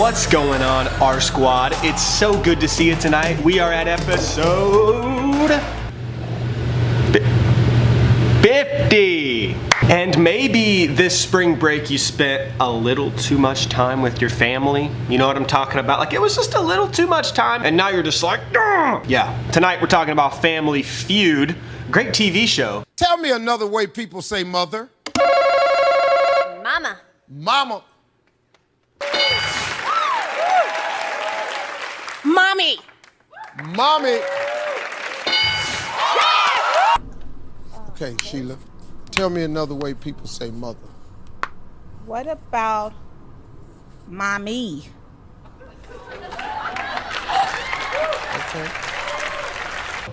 What's going on, R Squad? It's so good to see you tonight. We are at episode 50. And maybe this spring break you spent a little too much time with your family. You know what I'm talking about? Like, it was just a little too much time, and now you're just like, ugh. Yeah, tonight we're talking about Family Feud. Great TV show. Tell me another way people say mother. Mama. Mama. Mommy. Mommy. Okay, Sheila, tell me another way people say mother. What about mommy? Okay.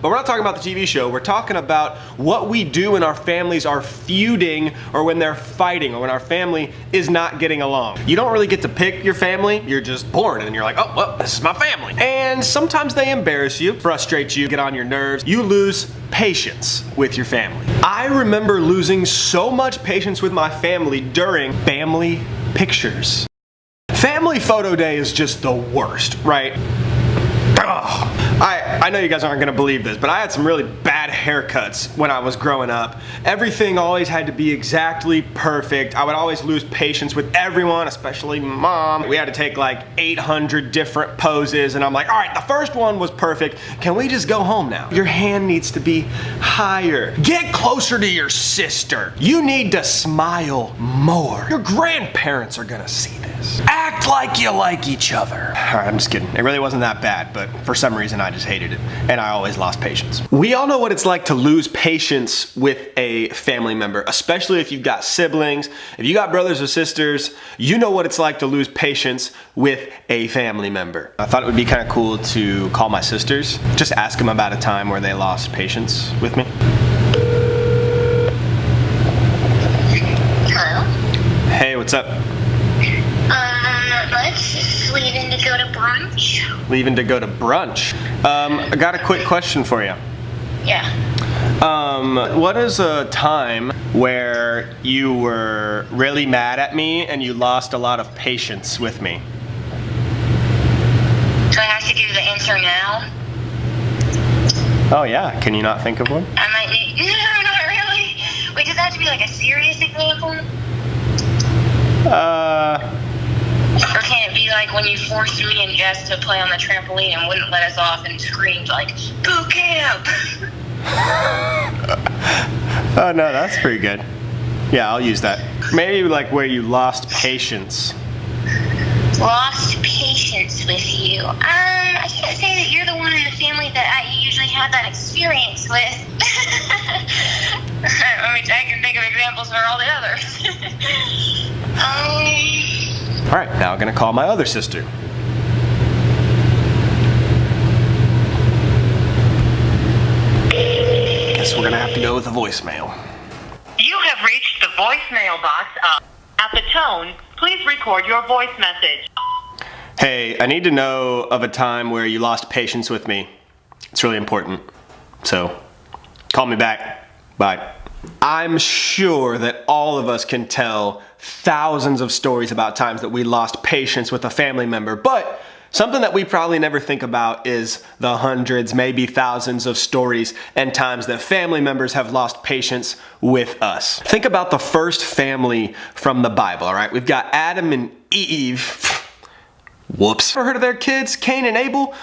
But we're not talking about the TV show. We're talking about what we do when our families are feuding, or when they're fighting, or when our family is not getting along. You don't really get to pick your family. You're just born and you're like, oh, well, this is my family. And sometimes they embarrass you, frustrate you, get on your nerves. You lose patience with your family. I remember losing so much patience with my family during family pictures. Family photo day is just the worst, right? Ugh. I know you guys aren't gonna believe this, but I had some really bad haircuts when I was growing up. Everything always had to be exactly perfect. I would always lose patience with everyone, especially mom. We had to take like 800 different poses, and I'm like, all right, the first one was perfect. Can we just go home now? Your hand needs to be higher. Get closer to your sister. You need to smile more. Your grandparents are gonna see this. Act like you like each other. All right, I'm just kidding. It really wasn't that bad, but for some reason I just hated it, and I always lost patience. We all know what it's like to lose patience with a family member, especially if you've got siblings. If you got brothers or sisters, you know what it's like to lose patience with a family member. I thought it would be kind of cool to call my sisters, just ask them about a time where they lost patience with me. Hello? Hey, what's up? Let's leaving to go to brunch. Leaving to go to brunch. I got a quick question for you. Yeah. What is a time where you were really mad at me and you lost a lot of patience with me? Do I have to give the answer now? Oh yeah, can you not think of one? I might need. No, not really. Wait, does that have to be like a serious example? Or can it be like when you forced me and Jess to play on the trampoline and wouldn't let us off and screamed like, boot camp? Oh no, that's pretty good. Yeah, I'll use that. Maybe like where you lost patience. Lost patience with you. I can't say that you're the one in the family that I usually have that experience with. I can think of examples for all the others. All right, now I'm gonna call my other sister. Guess we're gonna have to go with a voicemail. You have reached the voicemail box of. At the tone, please record your voice message. Hey, I need to know of a time where you lost patience with me. It's really important. So, call me back. Bye. I'm sure that all of us can tell thousands of stories about times that we lost patience with a family member, but something that we probably never think about is the hundreds, maybe thousands of stories and times that family members have lost patience with us. Think about the first family from the Bible, all right? We've got Adam and Eve. Whoops. Ever heard of their kids, Cain and Abel?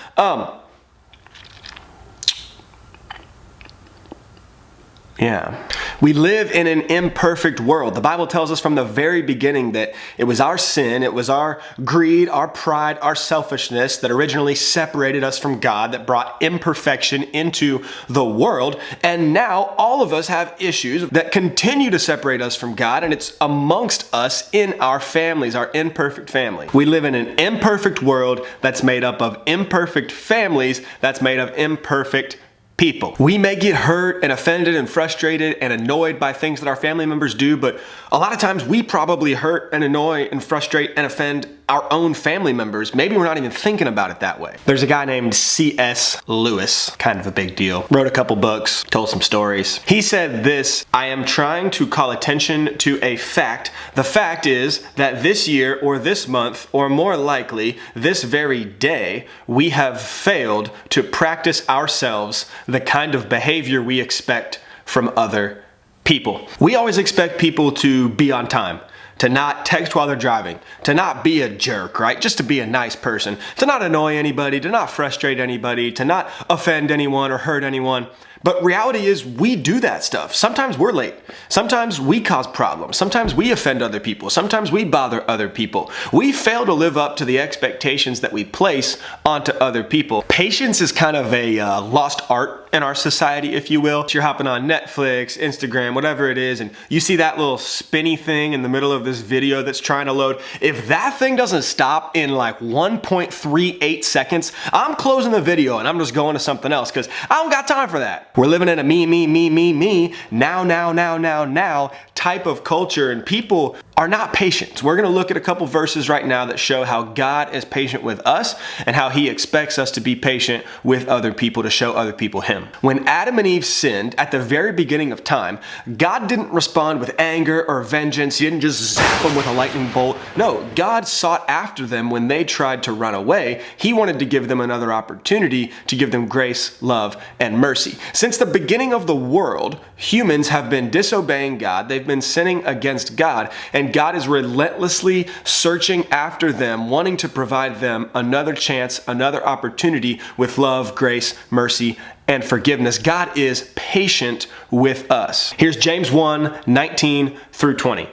Yeah. We live in an imperfect world. The Bible tells us from the very beginning that it was our sin, it was our greed, our pride, our selfishness that originally separated us from God, that brought imperfection into the world. And now all of us have issues that continue to separate us from God, and it's amongst us in our families, our imperfect family. We live in an imperfect world that's made up of imperfect families, that's made of imperfect people. We may get hurt and offended and frustrated and annoyed by things that our family members do, but a lot of times we probably hurt and annoy and frustrate and offend our own family members. Maybe we're not even thinking about it that way. There's a guy named C.S. Lewis, kind of a big deal. Wrote a couple books, told some stories. He said this: I am trying to call attention to a fact. The fact is that this year or this month, or more likely this very day, we have failed to practice ourselves the kind of behavior we expect from other people. We always expect people to be on time, to not text while they're driving, to not be a jerk, right? Just to be a nice person, to not annoy anybody, to not frustrate anybody, to not offend anyone or hurt anyone. But reality is we do that stuff. Sometimes we're late. Sometimes we cause problems. Sometimes we offend other people. Sometimes we bother other people. We fail to live up to the expectations that we place onto other people. Patience is kind of a lost art in our society, if you will. You're hopping on Netflix, Instagram, whatever it is, and you see that little spinny thing in the middle of this video that's trying to load. If that thing doesn't stop in like 1.38 seconds, I'm closing the video and I'm just going to something else because I don't got time for that. We're living in a me, now type of culture, and people are not patient. We're going to look at a couple verses right now that show how God is patient with us and how he expects us to be patient with other people, to show other people him. When Adam and Eve sinned at the very beginning of time, God didn't respond with anger or vengeance. He didn't just zap them with a lightning bolt. No, God sought after them when they tried to run away. He wanted to give them another opportunity, to give them grace, love, and mercy. Since the beginning of the world, humans have been disobeying God. They've been sinning against God, and God is relentlessly searching after them, wanting to provide them another chance, another opportunity with love, grace, mercy, and forgiveness. God is patient with us. Here's James 1:19 through 20.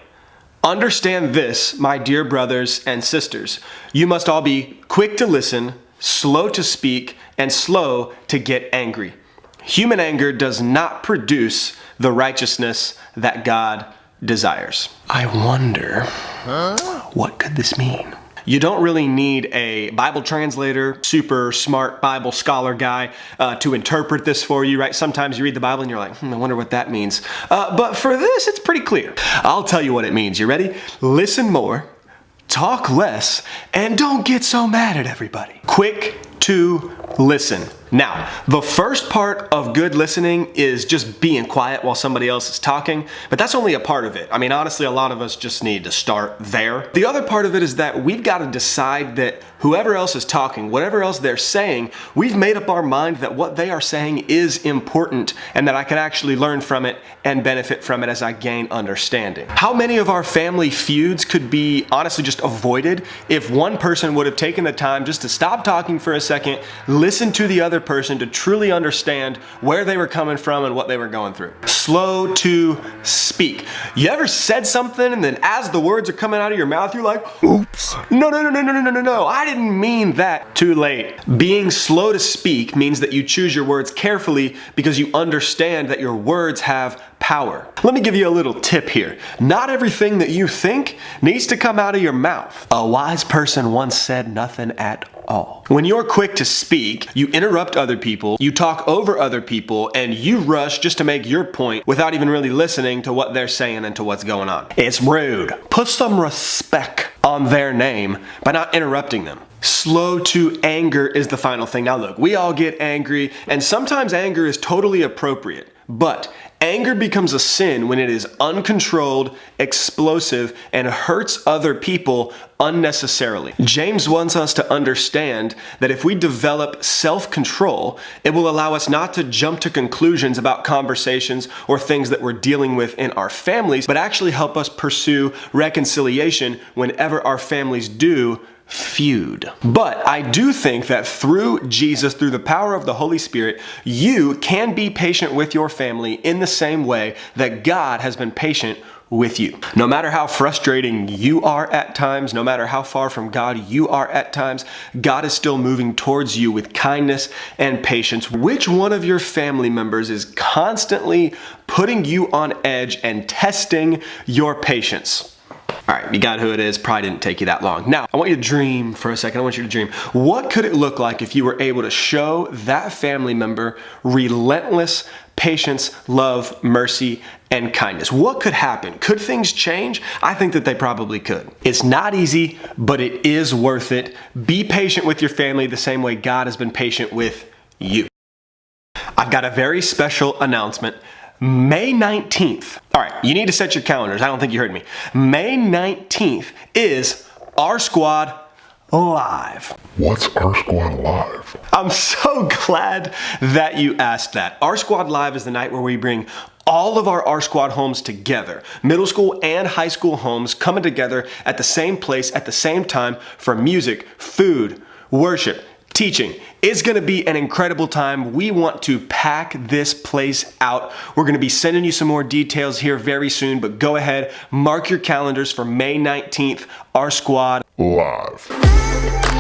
Understand this, my dear brothers and sisters. You must all be quick to listen, slow to speak, and slow to get angry. Human anger does not produce the righteousness that God desires. I wonder, what could this mean? You don't really need a Bible translator, super smart Bible scholar guy to interpret this for you, right? Sometimes you read the Bible and you're like, I wonder what that means. But for this, it's pretty clear. I'll tell you what it means. You ready? Listen more, talk less, and don't get so mad at everybody. Quick to listen. Now, the first part of good listening is just being quiet while somebody else is talking, but that's only a part of it. I mean, honestly, a lot of us just need to start there. The other part of it is that we've got to decide that whoever else is talking, whatever else they're saying, we've made up our mind that what they are saying is important and that I can actually learn from it and benefit from it as I gain understanding. How many of our family feuds could be honestly just avoided if one person would have taken the time just to stop talking for a second, listen to the other person to truly understand where they were coming from and what they were going through. Slow to speak. You ever said something and then as the words are coming out of your mouth, you're like, oops, no, I didn't mean that. Too late. Being slow to speak means that you choose your words carefully because you understand that your words have power. Let me give you a little tip here. Not everything that you think needs to come out of your mouth. A wise person once said nothing at all. When you're quick to speak, you interrupt other people, you talk over other people, and you rush just to make your point without even really listening to what they're saying and to what's going on. It's rude. Put some respect on their name by not interrupting them. Slow to anger is the final thing. Now look, we all get angry, and sometimes anger is totally appropriate, but anger becomes a sin when it is uncontrolled, explosive, and hurts other people unnecessarily. James wants us to understand that if we develop self-control, it will allow us not to jump to conclusions about conversations or things that we're dealing with in our families, but actually help us pursue reconciliation whenever our families do feud. But I do think that through Jesus, through the power of the Holy Spirit, you can be patient with your family in the same way that God has been patient with you. No matter how frustrating you are at times, no matter how far from God you are at times, God is still moving towards you with kindness and patience. Which one of your family members is constantly putting you on edge and testing your patience? All right, you got who it is. Probably didn't take you that long. Now, I want you to dream for a second. I want you to dream. What could it look like if you were able to show that family member relentless patience, love, mercy, and kindness? What could happen? Could things change? I think that they probably could. It's not easy, but it is worth it. Be patient with your family the same way God has been patient with you. I've got a very special announcement. May 19th. All right, you need to set your calendars. I don't think you heard me. May 19th is Our Squad Live. What's Our Squad Live? I'm so glad that you asked that. Our Squad Live is the night where we bring all of our Squad homes together. Middle school and high school homes coming together at the same place at the same time for music, food, worship, teaching. It's gonna be an incredible time. We want to pack this place out. We're gonna be sending you some more details here very soon, but go ahead, mark your calendars for May 19th, Our Squad Live.